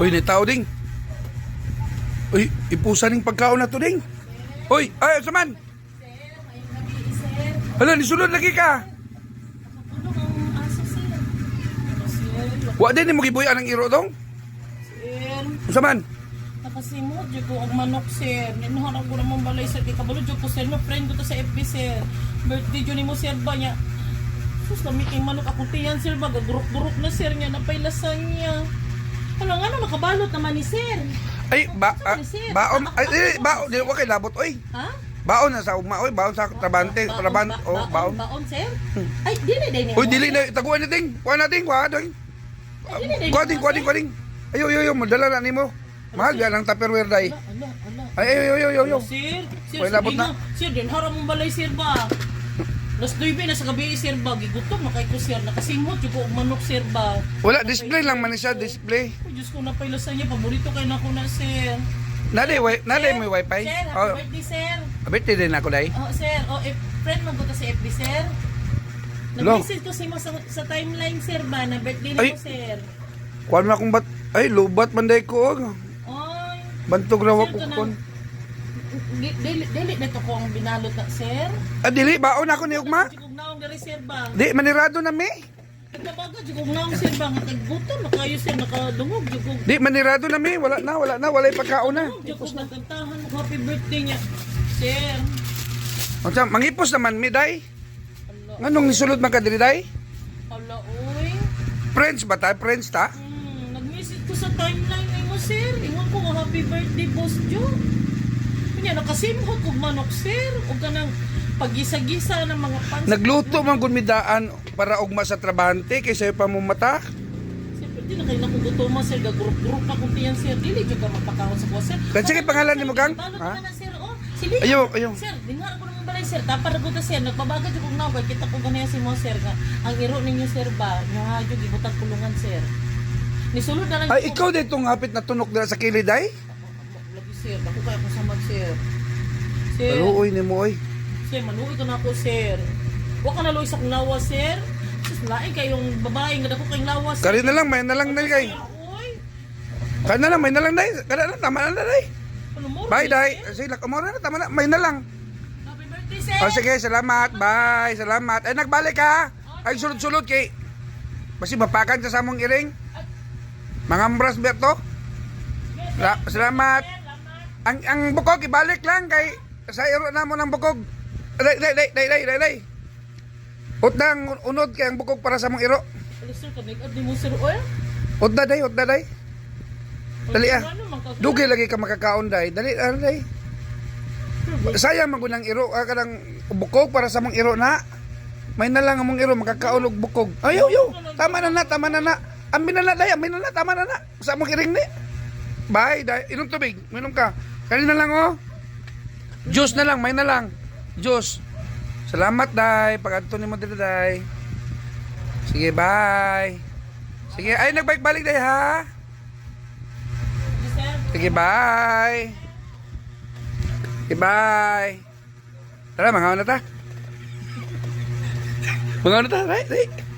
Uy, ni tao ding. Uy, ipusa ning pagkaon na to ding. Uy, ay, saman. Sir, ngayong gabi, sir. Hala, nisulod lagi ka. Tulog ang aso, sir. Sir, Wa din ni mo gibuyan ang iro dong. sir. Saman. Nakasimot, dyan ko ang manok, sir. Ninuharap ko naman balay, sir. Kaya kabalo, dyan ko, sir. No, friend ko to sa FB, sir. Birthday dyan ni mo, sir, ba niya? Sus, namiking manok ako tiyan, sir. Ba, gaguruk-guruk na, sir, niya. Napailasan niya. Ano nga, nakabalot naman ni sir. Ay, baon, ay, baon, di ko kay labot, oy. Ha? Baon na sa ugma, oy, baon sa trabante, oh, baon. Baon, sir? Ay, dili, dili. Uy, dili na, taguan na ding, kuha na ding, kuha ding. Kuha ding. Ayo, madala na nimo. Mahal yan ang Tupperware day. Ala. Ay, ayo. Sir, Uy, labot na. Sir, din harap mong balay, sir, ba? Las 9 na sa gabi, sir, ba? Gigutom, nakay ko, sir. Nakasimot, yung ko manok, sir, ba? Wala, display lang man siya, display. Ay, Diyos ko, napailasan niya. Paborito kayo na ako na, sir. Naday mo wifi? Sir, happy Oh, birthday, sir. birthday din ako day. Oh, sir. Oh, friend mo ko sa FB, sir. Hello? Nag-message ko sa mo sa timeline, sir, ba? Na birthday Ay. na mo, sir. Kuha mo akong bat, ay, lubat man day ko. Oy. Bantog raw ako Sir, kon. Dili dito ko ang binalot na, sir. Ah, dili, baon ako ni Ugma. Jigog naong na reserva. Di, manirado na mi. Nagkabaga, jigog naong, sir, ba? Nagbuto, nakayo, sir, nakadungog, jigog. Di, manirado na mi. Wala na, walay pagkaon na. Jigog, nagkantahan mo, happy birthday niya. Sir. O siya, mangipos naman mi, day. Ala, Nganong nisulod man ka diri, day? ala, oy. Friends ba ta? Friends ta? Nag-message ko sa timeline ni mo, sir. Ingon ko nga happy birthday, Boss Joe. Kanya, nakasimhot kong manok, sir. O ka nang pagisa-gisa ng mga pansit. Nagluto man gud midaan para ugma sa trabante kay sayo pa mo mata. Sir, pwede na kayo nakugutuman, sir. Gagrup-grup na kung tiyan, sir. Dili, dyan ka magpakahon sa kuha, sir. Kasi kay pangalan ni mo, Gang? Balot Ha? ka na, sir. Oh, sili. Ayo. Sir, dingar ko naman balay, sir. Tapar ko ta, sir. Nagpabaga dyan kong nawag. Kita ko ganyan si mo, sir. Nga, ang iro ninyo, sir, ba? Yung hadyo, gibutang kulungan, sir. Nisulod na lang. Ay, ikaw ditong hapit na tunok dira sa kilid, day? Lagi, sir. Ako kaya ko samad, sir. Sir. Paluoy ni mo, oy. Sir, manuwi ka na ako, sir. Huwag ka na luwi sa kong lawa, sir. Sus, laing kayong babae nga dako kayong lawa, sir. Kari na lang, may na lang, day, kay. Uy, Kari na lang, may na lang, day. Kari na lang, tama na, day. ano mo? Bye, day. Sige, kumura na, tama na, may na lang. Happy birthday, sir. O sige, salamat. Bye. Salamat. Ay, nagbalik ka. Ay, sulod-sulod kay. Basi mapakan sa samong iring. Mangambras Berto. Salamat. Ang bukog ibalik lang kay sa iro na mo ng bukog. Day. Utang unod kay ang bukog para sa mong iro. Ano, sir, kamig-ad ni mo, sir. Oy, Udda day. Dali ah. ano, Dugay lagi ka makakaon day. Dali day. Sayang magunang iro kanang bukog para sa mong iro na. May na lang among iro makakaon og bukog. Ayo. Tama na na. Amin na day, tama na. Sa mong iring ni. Bye day. Inom tubig. Minom ka. Kanina lang oh. Juice na lang, may na lang. Juice. Salamat day. Pag-adto ni mo dito day. Sige, bye. Sige, ay nagbalik-balik day ha. sir. Sige, bye. Sige, bye. Tara, mga na ta. Mga na ta, right?